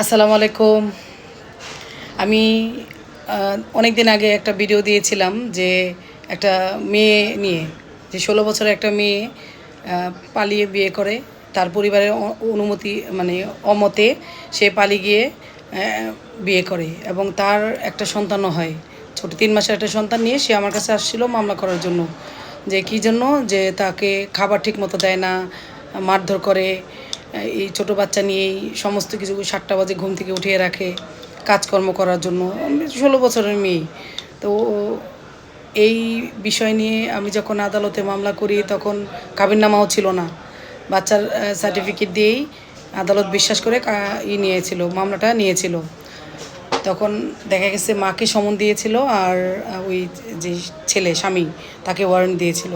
আসসালামু আলাইকুম। আমি অনেক দিন আগে একটা ভিডিও দিয়েছিলাম যে একটা মেয়ে নিয়ে, যে 16 বছরের একটা মেয়ে পালিয়ে বিয়ে করে। তার পরিবারের অনুমতি মানে অমতে সে পালিয়ে গিয়ে বিয়ে করে এবং তার একটা সন্তানও হয়। ছোট 3 মাসের একটা সন্তান নিয়ে সে আমার কাছে আসছিল মামলা করার জন্য। যে কী জন্য? যে তাকে খাবার ঠিকমতো দেয় না, মারধর করে। এই ছোট বাচ্চা নিয়েই সমস্ত কিছু 7টা বাজে ঘুম থেকে উঠিয়ে রাখে কাজকর্ম করার জন্য। 16 বছরের মেয়ে। তো এই বিষয় নিয়ে আমি যখন আদালতে মামলা করি তখন কাবিননামাও ছিল না। বাচ্চার সার্টিফিকেট দিয়েই আদালত বিশ্বাস করে নিয়েছিল, মামলাটা নিয়েছিল। তখন দেখা গেছে মাকে সমন দিয়েছিল আর ওই যে ছেলে স্বামী তাকে ওয়ারেন্ট দিয়েছিল।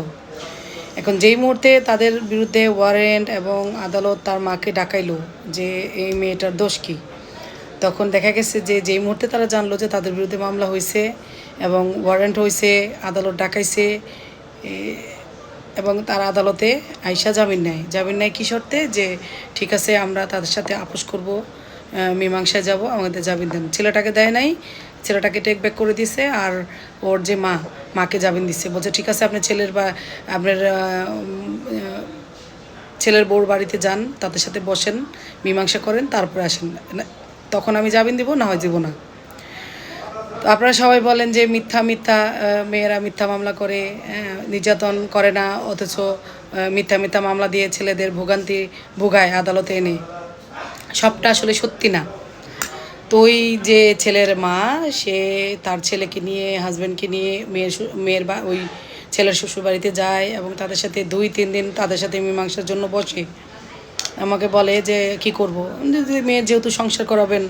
এখন যেই মুহূর্তে তাদের বিরুদ্ধে ওয়ারেন্ট এবং আদালত তার মাকে ডাকাইলো যে এই মেয়েটার দোষ কী, তখন দেখা গেছে যে যেই মুহূর্তে তারা জানলো যে তাদের বিরুদ্ধে মামলা হয়েছে এবং ওয়ারেন্ট হয়েছে, আদালত ডাকাইছে, এবং তারা আদালতে আইসা জামিন নেয়। জামিন নেয় কী শর্তে? যে ঠিক আছে আমরা তাদের সাথে আপোষ করব, মীমাংসায় যাব, আমাদের জামিন দেন। ছেলেটাকে দেয় নাই, ছেলেটাকে টেক ব্যাক করে দিছে। আর ওর যে মাকে জামিন দিচ্ছে, বলছে ঠিক আছে আপনি ছেলের বা আপনার ছেলের বউর বাড়িতে যান, তাদের সাথে বসেন, মীমাংসা করেন, তারপরে আসেন, তখন আমি জামিন দিব, না হয় দিব না। তো আপনারা সবাই বলেন যে মিথ্যা মিথ্যা মেয়েরা মিথ্যা মামলা করে, নির্যাতন করে না, অথচ মিথ্যা মিথ্যা মামলা দিয়ে ছেলেদের ভোগান্তি ভোগায় আদালতে এনে। সবটা আসলে সত্যি না। তো ওই যে ছেলের মা, সে তার ছেলেকে নিয়ে, হাজব্যান্ডকে নিয়ে মেয়ের ওই ছেলের শ্বশুরবাড়িতে যায় এবং তাদের সাথে 2-3 দিন তাদের সাথে মীমাংসার জন্য বসে। আমাকে বলে যে কি করব, যদি মেয়ের যেহেতু সংসার করাবেন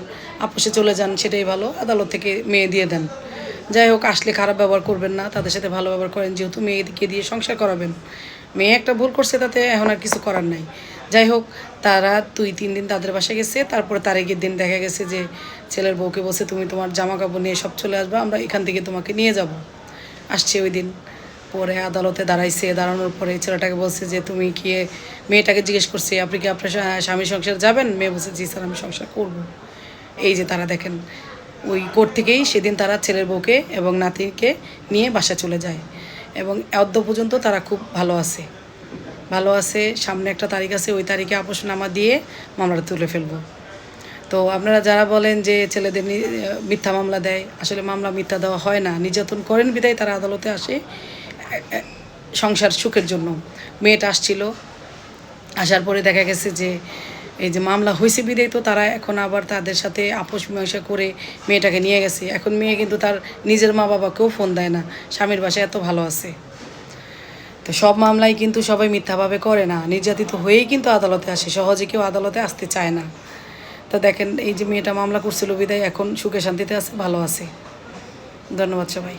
আপোষে চলে যান, সেটাই ভালো, আদালত থেকে মেয়ে দিয়ে দেন। যাই হোক, আসলে খারাপ ব্যবহার করবেন না, তাদের সাথে ভালো ব্যবহার করেন, যেহেতু মেয়েকে দিয়ে সংসার করাবেন। মেয়ে একটা ভুল করছে, তাতে এখন আর কিছু করার নাই। যাই হোক, তারা 2-3 দিন তাদের বাসায় গেছে। তারপরে তারিখের দিন দেখা গেছে যে ছেলের বউকে বলছে তুমি তোমার জামা কাপড় নিয়ে সব চলে আসবে, আমরা এখান থেকে তোমাকে নিয়ে যাব। আসছে ওই দিন। পরে আদালতে দাঁড়াইছে, দাঁড়ানোর পরে ছেলেটাকে বলছে যে তুমি কি, মেয়েটাকে জিজ্ঞেস করছে আপনি কি আপনার স্বামীর সংসার যাবেন? মেয়ে বলছে জি স্যার, আমি সংসার করব। এই যে তারা দেখেন, ওই কোর্ট থেকেই সেদিন তারা ছেলের বউকে এবং নাতিকে নিয়ে বাসা চলে যায় এবং অদ্য পর্যন্ত তারা খুব ভালো আছে, ভালো আছে। সামনে একটা তারিখ আছে, ওই তারিখে আপোষনামা দিয়ে মামলাটা তুলে ফেলবো। তো আপনারা যারা বলেন যে ছেলেদের মিথ্যা মামলা দেয়, আসলে মামলা মিথ্যা দেওয়া হয় না। নির্যাতন করেন বিদায় তারা আদালতে আসে সংসার সুখের জন্য। মেয়েটা আসছিল, আসার পরে দেখা গেছে যে এই যে মামলা হয়েছে বিদায় তো তারা এখন আবার তাদের সাথে আপোষ মীমাংসা করে মেয়েটাকে নিয়ে গেছে। এখন মেয়ে কিন্তু তার নিজের মা বাবাকেও ফোন দেয় না, স্বামীর বাসায় এত ভালো আছে। তো সব মামলাই কিন্তু সবাই মিথ্যাভাবে করে না, নির্যাতিত হয়েই কিন্তু আদালতে আসে, সহজে কেউ আদালতে আসতে চায় না। তো দেখেন, এই যে মেয়েটা মামলা করছিল বিদায় এখন সুখে শান্তিতে আছে, ভালো আছে। ধন্যবাদ সবাই।